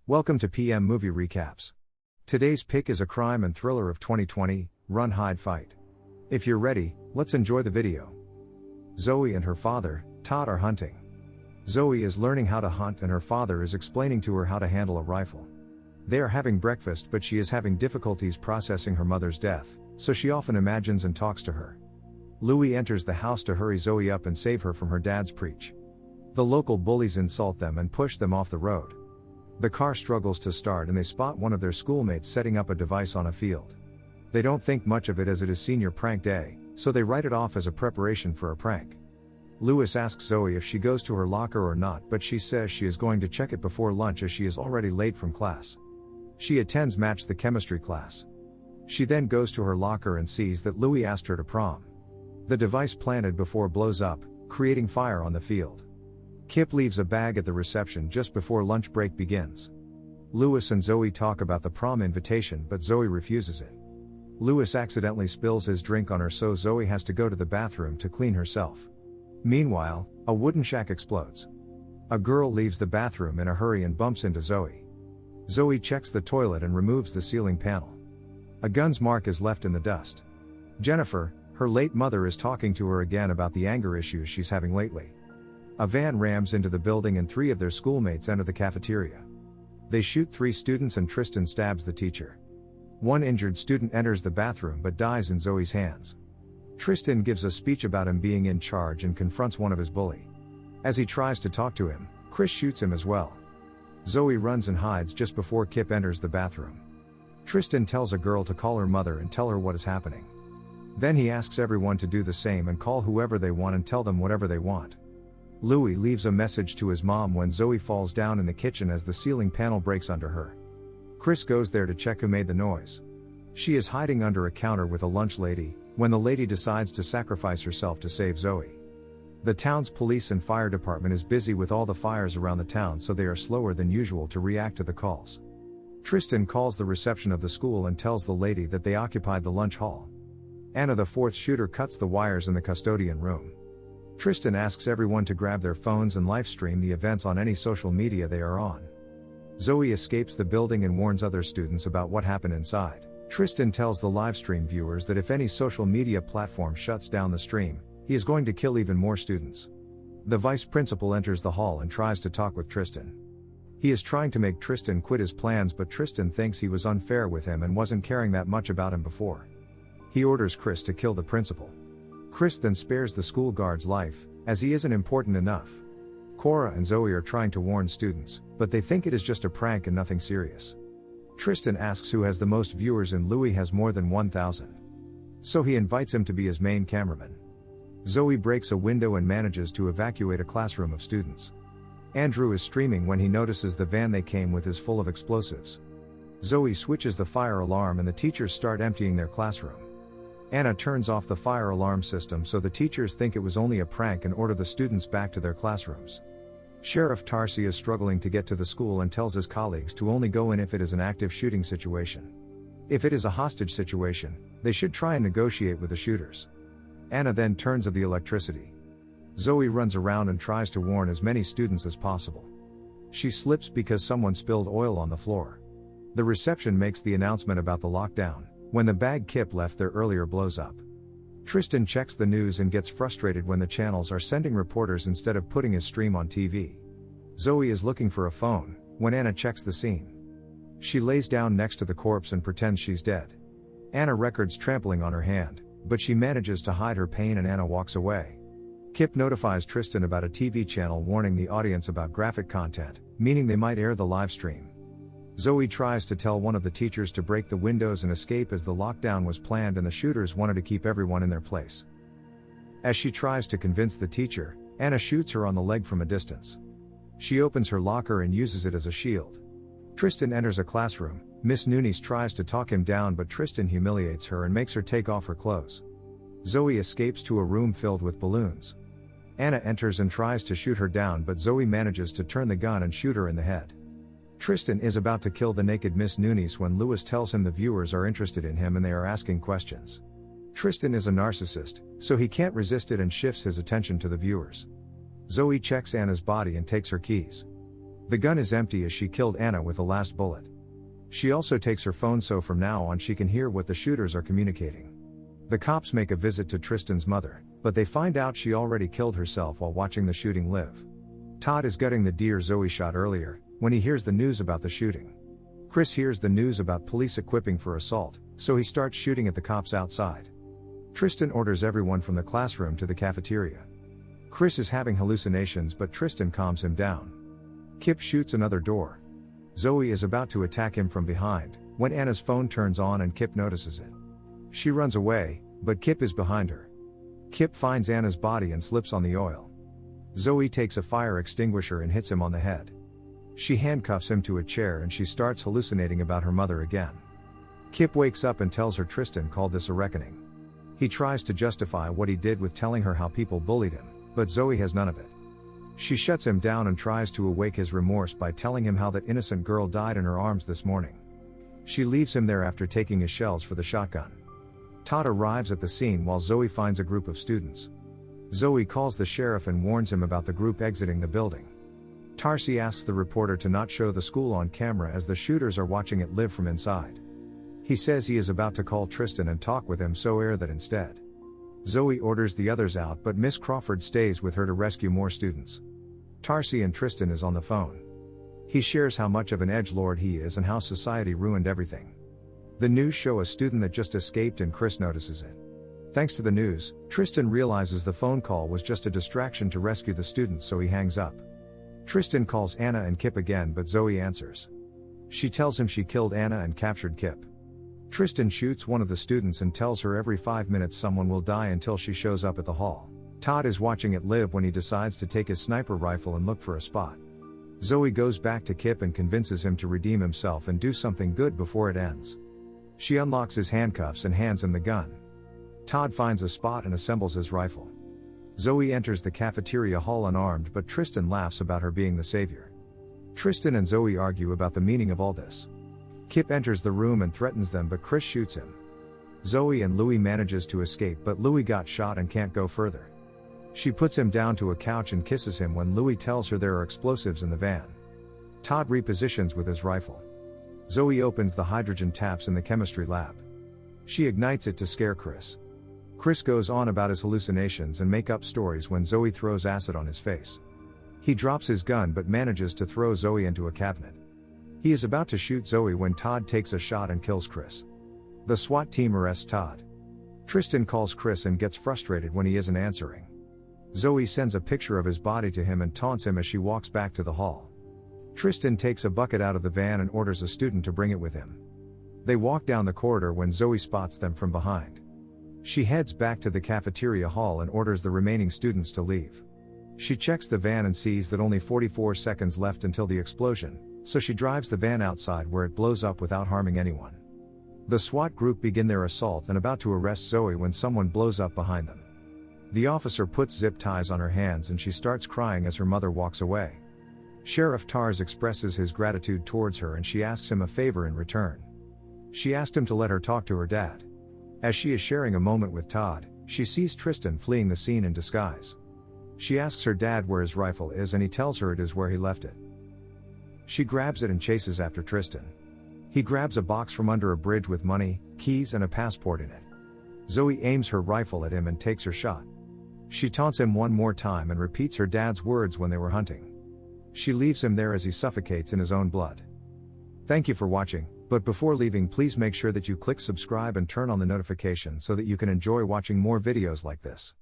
Welcome to PM Movie Recaps. Today's pick is a crime and thriller of 2020, Run Hide Fight. If you're ready, let's enjoy the video. Zoe and her father, Todd, are hunting. Zoe is learning how to hunt and her father is explaining to her how to handle a rifle. They are having breakfast, but she is having difficulties processing her mother's death, so she often imagines and talks to her. Louie enters the house to hurry Zoe up and save her from her dad's preach. The local bullies insult them and push them off the road. The car struggles to start and they spot one of their schoolmates setting up a device on a field. They don't think much of it as it is senior prank day, so they write it off as a preparation for a prank. Louis asks Zoe if she goes to her locker or not, but she says she is going to check it before lunch as she is already late from class. She attends the chemistry class. She then goes to her locker and sees that Louis asked her to prom. The device planted before blows up, creating fire on the field. Kip leaves a bag at the reception just before lunch break begins. Louis and Zoe talk about the prom invitation, but Zoe refuses it. Louis accidentally spills his drink on her, so Zoe has to go to the bathroom to clean herself. Meanwhile, a wooden shack explodes. A girl leaves the bathroom in a hurry and bumps into Zoe. Zoe checks the toilet and removes the ceiling panel. A gun's mark is left in the dust. Jennifer, her late mother, is talking to her again about the anger issues she's having lately. A van rams into the building and 3 of their schoolmates enter the cafeteria. They shoot 3 students and Tristan stabs the teacher. One injured student enters the bathroom but dies in Zoe's hands. Tristan gives a speech about him being in charge and confronts one of his bully. As he tries to talk to him, Chris shoots him as well. Zoe runs and hides just before Kip enters the bathroom. Tristan tells a girl to call her mother and tell her what is happening. Then he asks everyone to do the same and call whoever they want and tell them whatever they want. Louis leaves a message to his mom when Zoe falls down in the kitchen as the ceiling panel breaks under her. Chris goes there to check who made the noise. She is hiding under a counter with a lunch lady, when the lady decides to sacrifice herself to save Zoe. The town's police and fire department is busy with all the fires around the town, so they are slower than usual to react to the calls. Tristan calls the reception of the school and tells the lady that they occupied the lunch hall. Anna, the 4th shooter, cuts the wires in the custodian room. Tristan asks everyone to grab their phones and live stream the events on any social media they are on. Zoe escapes the building and warns other students about what happened inside. Tristan tells the live stream viewers that if any social media platform shuts down the stream, he is going to kill even more students. The vice principal enters the hall and tries to talk with Tristan. He is trying to make Tristan quit his plans, but Tristan thinks he was unfair with him and wasn't caring that much about him before. He orders Chris to kill the principal. Chris then spares the school guard's life, as he isn't important enough. Cora and Zoe are trying to warn students, but they think it is just a prank and nothing serious. Tristan asks who has the most viewers and Louis has more than 1,000. So he invites him to be his main cameraman. Zoe breaks a window and manages to evacuate a classroom of students. Andrew is streaming when he notices the van they came with is full of explosives. Zoe switches the fire alarm and the teachers start emptying their classroom. Anna turns off the fire alarm system so the teachers think it was only a prank and order the students back to their classrooms. Sheriff Tarsi is struggling to get to the school and tells his colleagues to only go in if it is an active shooting situation. If it is a hostage situation, they should try and negotiate with the shooters. Anna then turns off the electricity. Zoe runs around and tries to warn as many students as possible. She slips because someone spilled oil on the floor. The reception makes the announcement about the lockdown, when the bag Kip left there earlier blows up. Tristan checks the news and gets frustrated when the channels are sending reporters instead of putting his stream on TV. Zoe is looking for a phone, when Anna checks the scene. She lays down next to the corpse and pretends she's dead. Anna records trampling on her hand, but she manages to hide her pain and Anna walks away. Kip notifies Tristan about a TV channel warning the audience about graphic content, meaning they might air the live stream. Zoe tries to tell one of the teachers to break the windows and escape as the lockdown was planned and the shooters wanted to keep everyone in their place. As she tries to convince the teacher, Anna shoots her on the leg from a distance. She opens her locker and uses it as a shield. Tristan enters a classroom. Miss Nunes tries to talk him down, but Tristan humiliates her and makes her take off her clothes. Zoe escapes to a room filled with balloons. Anna enters and tries to shoot her down, but Zoe manages to turn the gun and shoot her in the head. Tristan is about to kill the naked Miss Nunes when Louis tells him the viewers are interested in him and they are asking questions. Tristan is a narcissist, so he can't resist it and shifts his attention to the viewers. Zoe checks Anna's body and takes her keys. The gun is empty as she killed Anna with the last bullet. She also takes her phone so from now on she can hear what the shooters are communicating. The cops make a visit to Tristan's mother, but they find out she already killed herself while watching the shooting live. Todd is gutting the deer Zoe shot earlier, when he hears the news about the shooting. Chris hears the news about police equipping for assault, so he starts shooting at the cops outside. Tristan orders everyone from the classroom to the cafeteria. Chris is having hallucinations but Tristan calms him down. Kip shoots another door. Zoe is about to attack him from behind, when Anna's phone turns on and Kip notices it. She runs away, but Kip is behind her. Kip finds Anna's body and slips on the oil. Zoe takes a fire extinguisher and hits him on the head. She handcuffs him to a chair and she starts hallucinating about her mother again. Kip wakes up and tells her Tristan called this a reckoning. He tries to justify what he did with telling her how people bullied him, but Zoe has none of it. She shuts him down and tries to awake his remorse by telling him how that innocent girl died in her arms this morning. She leaves him there after taking his shells for the shotgun. Todd arrives at the scene while Zoe finds a group of students. Zoe calls the sheriff and warns him about the group exiting the building. Tarsi asks the reporter to not show the school on camera as the shooters are watching it live from inside. He says he is about to call Tristan and talk with him so that instead. Zoe orders the others out but Miss Crawford stays with her to rescue more students. Tarsi and Tristan is on the phone. He shares how much of an edgelord he is and how society ruined everything. The news show a student that just escaped and Chris notices it. Thanks to the news, Tristan realizes the phone call was just a distraction to rescue the students so he hangs up. Tristan calls Anna and Kip again but Zoe answers. She tells him she killed Anna and captured Kip. Tristan shoots one of the students and tells her every 5 minutes someone will die until she shows up at the hall. Todd is watching it live when he decides to take his sniper rifle and look for a spot. Zoe goes back to Kip and convinces him to redeem himself and do something good before it ends. She unlocks his handcuffs and hands him the gun. Todd finds a spot and assembles his rifle. Zoe enters the cafeteria hall unarmed but Tristan laughs about her being the savior. Tristan and Zoe argue about the meaning of all this. Kip enters the room and threatens them but Chris shoots him. Zoe and Louis manages to escape but Louis got shot and can't go further. She puts him down to a couch and kisses him when Louis tells her there are explosives in the van. Todd repositions with his rifle. Zoe opens the hydrogen taps in the chemistry lab. She ignites it to scare Chris. Chris goes on about his hallucinations and make-up stories when Zoe throws acid on his face. He drops his gun but manages to throw Zoe into a cabinet. He is about to shoot Zoe when Todd takes a shot and kills Chris. The SWAT team arrests Todd. Tristan calls Chris and gets frustrated when he isn't answering. Zoe sends a picture of his body to him and taunts him as she walks back to the hall. Tristan takes a bucket out of the van and orders a student to bring it with him. They walk down the corridor when Zoe spots them from behind. She heads back to the cafeteria hall and orders the remaining students to leave. She checks the van and sees that only 44 seconds left until the explosion, so she drives the van outside where it blows up without harming anyone. The SWAT group begin their assault and about to arrest Zoe when someone blows up behind them. The officer puts zip ties on her hands and she starts crying as her mother walks away. Sheriff Tars expresses his gratitude towards her and she asks him a favor in return. She asked him to let her talk to her dad. As she is sharing a moment with Todd, she sees Tristan fleeing the scene in disguise. She asks her dad where his rifle is and he tells her it is where he left it. She grabs it and chases after Tristan. He grabs a box from under a bridge with money, keys and a passport in it. Zoe aims her rifle at him and takes her shot. She taunts him one more time and repeats her dad's words when they were hunting. She leaves him there as he suffocates in his own blood. Thank you for watching, but before leaving please make sure that you click subscribe and turn on the notification so that you can enjoy watching more videos like this.